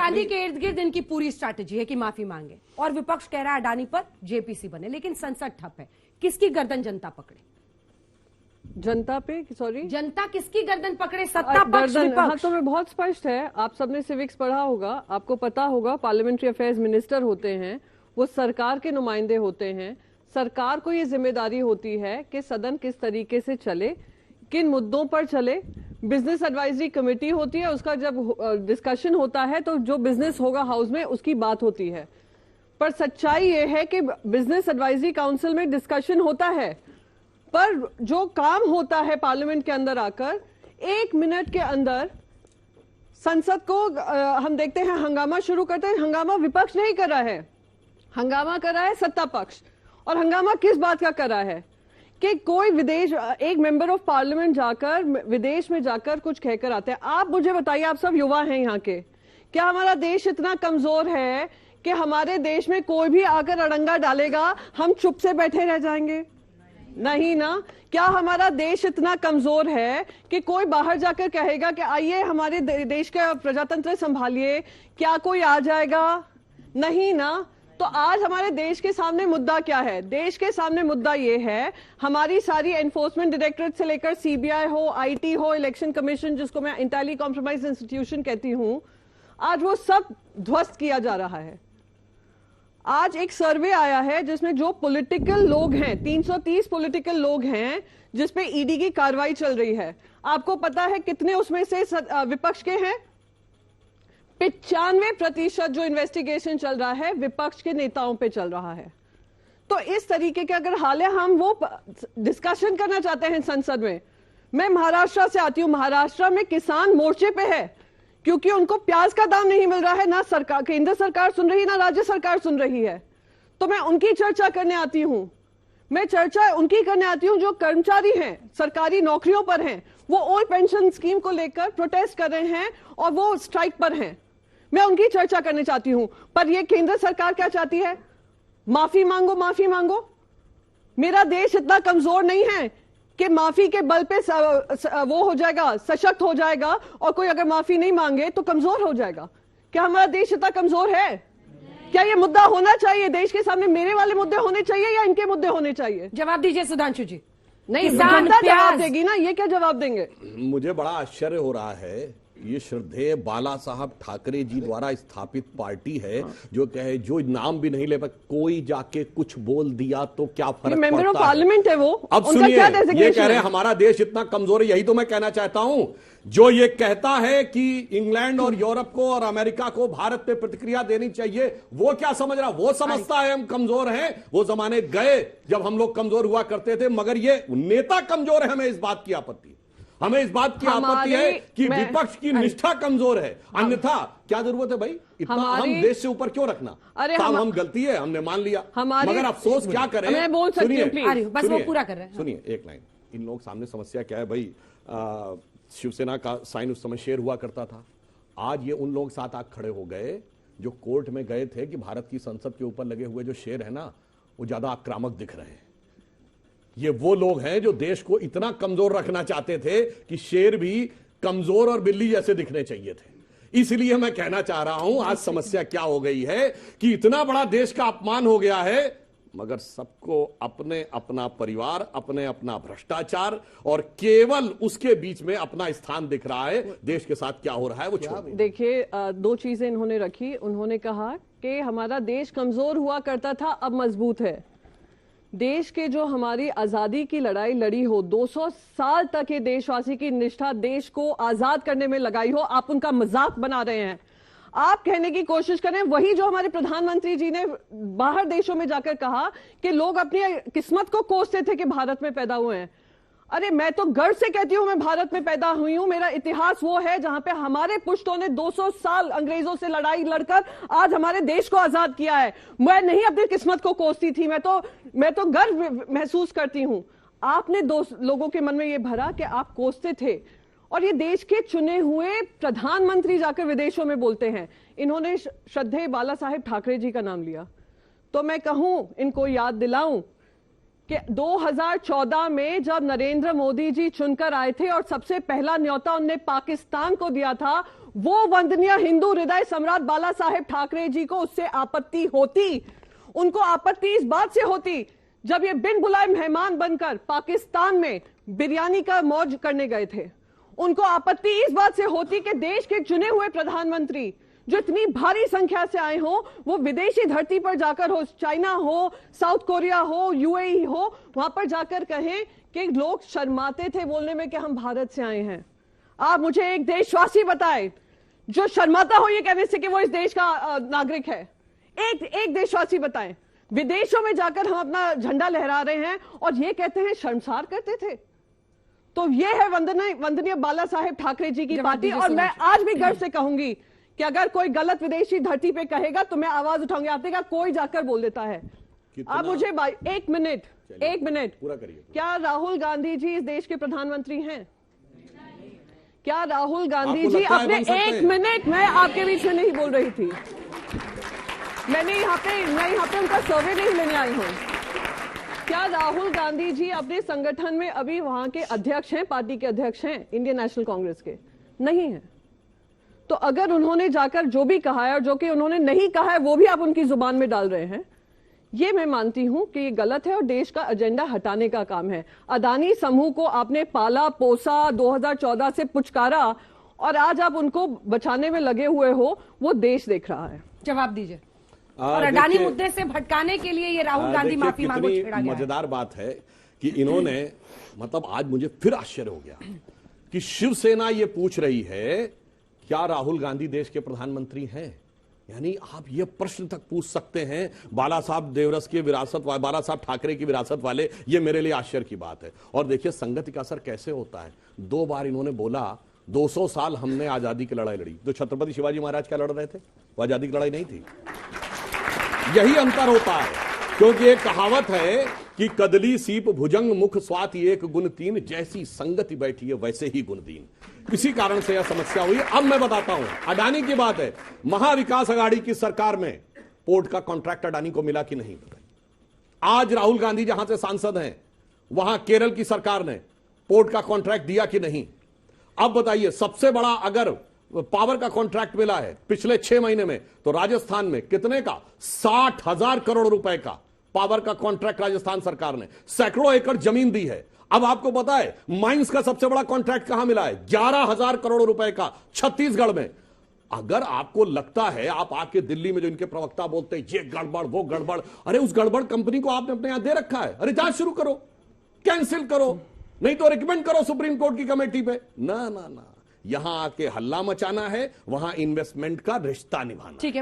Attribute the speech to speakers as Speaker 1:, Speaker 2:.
Speaker 1: गांधी के इर्द गिर्द इनकी पूरी स्ट्रैटेजी है कि माफी मांगे, और विपक्ष कह रहा है अडानी पर जेपीसी बने, लेकिन संसद ठप है। किसकी गर्दन जनता पकड़े?
Speaker 2: जनता पे, सॉरी,
Speaker 1: जनता किसकी गर्दन पकड़े? सत्ता पक्ष,
Speaker 2: हाँ,
Speaker 1: विपक्ष?
Speaker 2: तो मैं बहुत स्पष्ट है। आप सबने सिविक्स पढ़ा होगा, आपको पता होगा पार्लियामेंट्री अफेयर्स मिनिस्टर होते हैं, वो सरकार के नुमाइंदे होते हैं। सरकार को ये जिम्मेदारी होती है कि सदन किस तरीके से चले, किन मुद्दों पर चले। बिजनेस एडवाइजरी कमेटी होती है, उसका जब डिस्कशन होता है तो जो बिजनेस होगा हाउस में उसकी बात होती है। पर सच्चाई ये है कि बिजनेस एडवाइजरी काउंसिल में डिस्कशन होता है, पर जो काम होता है पार्लियामेंट के अंदर आकर 1 मिनट के अंदर संसद को हम देखते हैं हंगामा शुरू करते हैं। हंगामा विपक्ष नहीं कर रहा है, हंगामा कर रहा है सत्ता पक्ष। और हंगामा किस बात का कर रहा है कि कोई एक मेंबर ऑफ पार्लियामेंट जाकर विदेश में जाकर कुछ कहकर आते हैं। आप मुझे बताइए, आप सब युवा हैं यहाँ के, क्या हमारा देश इतना कमजोर है कि हमारे देश में कोई भी आकर अड़ंगा डालेगा हम चुप से बैठे रह जाएंगे? नहीं ना। क्या हमारा देश इतना कमजोर है कि कोई बाहर जाकर कहेगा कि आइए हमारे देश का प्रजातंत्र संभालिए, क्या कोई आ जाएगा? नहीं ना। तो आज हमारे देश के सामने मुद्दा क्या है? देश के सामने मुद्दा ये है, हमारी सारी एनफोर्समेंट डायरेक्टरेट से लेकर सीबीआई हो, आईटी हो, इलेक्शन कमीशन, जिसको मैं इंटेली कॉम्प्रोमाइज इंस्टीट्यूशन कहती हूं, आज वो सब ध्वस्त किया जा रहा है। आज एक सर्वे आया है जिसमें जो पॉलिटिकल लोग हैं, 330 पॉलिटिकल लोग हैं, जिसपे ईडी की कार्रवाई चल रही है। आपको पता है कितने उसमें से विपक्ष के हैं? 95% जो इन्वेस्टिगेशन चल रहा है विपक्ष के नेताओं पे चल रहा है। तो इस तरीके के अगर हाल है, हम वो डिस्कशन करना चाहते हैं संसद में। मैं महाराष्ट्र से आती हूं, महाराष्ट्र में किसान मोर्चे पे है क्योंकि उनको प्याज का दाम नहीं मिल रहा है। ना सरकार, केंद्र सरकार सुन रही है, ना राज्य सरकार सुन रही है। तो मैं उनकी चर्चा करने आती हूं। मैं चर्चा उनकी करने आती हूं जो कर्मचारी हैं, सरकारी नौकरियों पर हैं, वो ओल्ड पेंशन स्कीम को लेकर प्रोटेस्ट कर रहे हैं और वो स्ट्राइक पर हैं। मैं उनकी चर्चा करनी चाहती हूं। पर ये केंद्र सरकार क्या चाहती है? माफी मांगो, माफी मांगो। मेरा देश इतना कमजोर नहीं है कि माफी के बल पे वो हो जाएगा, सशक्त हो जाएगा, और कोई अगर माफी नहीं मांगे तो कमजोर हो जाएगा। क्या हमारा देश इतना कमजोर है? क्या ये मुद्दा होना चाहिए देश के सामने? मेरे वाले मुद्दे होने चाहिए या इनके मुद्दे होने चाहिए?
Speaker 1: जवाब दीजिए सुधांशु जी।
Speaker 2: नहीं, जनता जवाब देगी ना, ये क्या जवाब देंगे?
Speaker 3: मुझे बड़ा आश्चर्य हो रहा है, ये श्रद्धेय बाला साहब ठाकरे जी द्वारा स्थापित पार्टी है जो कहे, जो नाम भी नहीं ले पर कोई जाके कुछ बोल दिया तो क्या फर्क पड़ता है?
Speaker 2: मेंबर ऑफ पार्लियामेंट है वो।
Speaker 3: अब सुनिए, ये कह रहे हैं हमारा देश इतना कमजोर है। यही तो मैं कहना चाहता हूं। जो ये कहता है कि इंग्लैंड और यूरोप को और अमेरिका को भारत पे प्रतिक्रिया देनी चाहिए, वो क्या समझ रहा? वो समझता है हम कमजोर हैं। वो जमाने गए जब हम लोग कमजोर हुआ करते थे, मगर ये नेता कमजोर है। हमें इस बात की आपत्ति, हमें इस बात की आपत्ति है कि विपक्ष की निष्ठा कमजोर है। अन्यथा क्या जरूरत है भाई इतना हम देश से ऊपर क्यों रखना? अरे हम गलती है, हमने मान लिया, मगर अफसोस क्या करें?
Speaker 2: मैं बोल सकती हूं प्लीज,
Speaker 1: बस वो पूरा कर रहे हैं।
Speaker 3: सुनिए एक लाइन। इन लोग सामने समस्या क्या है भाई? शिवसेना का साइन उस समय शेर हुआ करता था। आज ये उन लोग साथ आग खड़े हो गए जो कोर्ट में गए थे कि भारत की संसद के ऊपर लगे हुए जो शेर है ना, वो ज्यादा आक्रामक दिख रहे हैं। ये वो लोग हैं जो देश को इतना कमजोर रखना चाहते थे कि शेर भी कमजोर और बिल्ली जैसे दिखने चाहिए थे। इसलिए मैं कहना चाह रहा हूं, आज समस्या क्या हो गई है कि इतना बड़ा देश का अपमान हो गया है, मगर सबको अपने अपना परिवार, अपने अपना भ्रष्टाचार और केवल उसके बीच में अपना स्थान दिख रहा है। देश के साथ क्या हो रहा है वो छोड़
Speaker 2: देखिए। 2 चीजें इन्होंने रखी। उन्होंने कहा कि हमारा देश कमजोर हुआ करता था, अब मजबूत है। देश के जो हमारी आजादी की लड़ाई लड़ी हो, 200 साल तक ये देशवासी की निष्ठा देश को आजाद करने में लगाई हो, आप उनका मजाक बना रहे हैं। आप कहने की कोशिश करें वही जो हमारे प्रधानमंत्री जी ने बाहर देशों में जाकर कहा कि लोग अपनी किस्मत को कोसते थे कि भारत में पैदा हुए हैं। अरे मैं तो गर्व से कहती हूं मैं भारत में पैदा हुई हूं। मेरा इतिहास वो है जहां पे हमारे पुश्तों ने 200 साल अंग्रेजों से लड़ाई लड़कर आज हमारे देश को आजाद किया है। मैं नहीं अपनी किस्मत को कोसती थी, मैं तो गर्व महसूस करती हूं। आपने लोगों के मन में ये भरा कि आप कोसते थे, और ये देश के चुने हुए प्रधानमंत्री जाकर विदेशों में बोलते हैं। इन्होंने श्रद्धेय बाला साहेब ठाकरे जी का नाम लिया, तो मैं कहूं, इनको याद दिलाऊं कि 2014 में जब नरेंद्र मोदी जी चुनकर आए थे और सबसे पहला न्योता उनने पाकिस्तान को दिया था, वो वंदनीय हिंदू हृदय सम्राट बाला साहेब ठाकरे जी को उससे आपत्ति होती। उनको आपत्ति इस बात से होती जब ये बिन बुलाए मेहमान बनकर पाकिस्तान में बिरयानी का मौज करने गए थे। उनको आपत्ति इस बात से होती कि देश के चुने हुए प्रधानमंत्री जो इतनी भारी संख्या से आए हो, वो विदेशी धरती पर जाकर हो, चाइना हो, साउथ कोरिया हो, यूएई हो, वहां पर जाकर कहें कि लोग शर्माते थे बोलने में कि हम भारत से आए हैं। आप मुझे एक देशवासी बताएं जो शर्माता हो ये कहने से कि वो इस देश का नागरिक है। एक देशवासी बताएं। विदेशों में जाकर हम अपना झंडा लहरा रहे हैं और ये कहते हैं शर्मसार करते थे। तो ये है वंदनीय बाला साहेब ठाकरे जी की पार्टी। और मैं आज भी गर्व से कहूंगी कि अगर कोई गलत विदेशी धरती पे कहेगा तो मैं आवाज उठाऊंगी। आपने कहा कोई जाकर बोल देता है। आप मुझे एक मिनट
Speaker 3: पूरा करिए।
Speaker 2: क्या राहुल गांधी जी इस देश के प्रधानमंत्री हैं? क्या राहुल गांधी जी अपने एक मिनट, मैं आपके बीच में नहीं बोल रही थी। मैं यहाँ पे उनका सर्वे नहीं लेने आई हूँ। क्या राहुल गांधी जी अपने संगठन में अभी वहां के अध्यक्ष हैं, पार्टी के अध्यक्ष हैं इंडियन नेशनल कांग्रेस के? नहीं है। तो अगर उन्होंने जाकर जो भी कहा है और जो कि उन्होंने नहीं कहा है वो भी आप उनकी जुबान में डाल रहे हैं, ये मैं मानती हूं कि ये गलत है और देश का एजेंडा हटाने का काम है। अदानी समूह को आपने पाला पोसा, 2014 से पुचकारा और आज आप उनको बचाने में लगे हुए हो, वो देश देख रहा है।
Speaker 1: जवाब दीजिए। और अडानी मुद्दे से भटकाने के लिए ये राहुल गांधी माफी मांगो छेड़ा गया।
Speaker 3: मजेदार बात है कि इन्होंने मतलब आज मुझे फिर आश्चर्य हो गया कि शिवसेना ये पूछ रही है क्या राहुल गांधी देश के प्रधानमंत्री हैं। यानी आप ये प्रश्न तक पूछ सकते हैं बाला साहब देवरस की विरासत वाले, बाला साहब ठाकरे की विरासत वाले, ये मेरे लिए आश्चर्य की बात है। और देखिए संगति का असर कैसे होता है। 2 बार इन्होंने बोला 200 साल हमने आजादी की लड़ाई लड़ी। जो छत्रपति शिवाजी महाराज क्या लड़ रहे थे, वो आजादी की लड़ाई नहीं थी। यही अंतर होता है, क्योंकि एक कहावत है कि कदली सीप भुजंग मुख स्वाति एक गुण तीन, जैसी संगति बैठी है वैसे ही गुण दीन। किसी कारण से यह समस्या हुई। अब मैं बताता हूं, अडानी की बात है। महाविकास अघाड़ी की सरकार में पोर्ट का कॉन्ट्रैक्ट अडानी को मिला कि नहीं? आज राहुल गांधी जहां से सांसद हैं वहां केरल की सरकार ने पोर्ट का कॉन्ट्रैक्ट दिया कि नहीं? अब बताइए, सबसे बड़ा अगर पावर का कॉन्ट्रैक्ट मिला है पिछले 6 महीने में तो राजस्थान में कितने का? 60,000 करोड़ रुपए का पावर का कॉन्ट्रैक्ट राजस्थान सरकार ने, सैकड़ों एकड़ जमीन दी है। अब आपको पता है माइंस का सबसे बड़ा कॉन्ट्रैक्ट कहां मिला है? 11,000 करोड़ रुपए का छत्तीसगढ़ में। अगर आपको लगता है, आप आके दिल्ली में जो इनके प्रवक्ता बोलते हैं ये गड़बड़ वो गड़बड़, अरे उस गड़बड़ कंपनी को आपने अपने यहां दे रखा है। अरे जांच शुरू करो, कैंसिल करो, नहीं तो रिकमेंड करो सुप्रीम कोर्ट की कमेटी पे। ना ना ना, यहां आके हल्ला मचाना है, वहां इन्वेस्टमेंट का रिश्ता निभाना।
Speaker 1: ठीक है।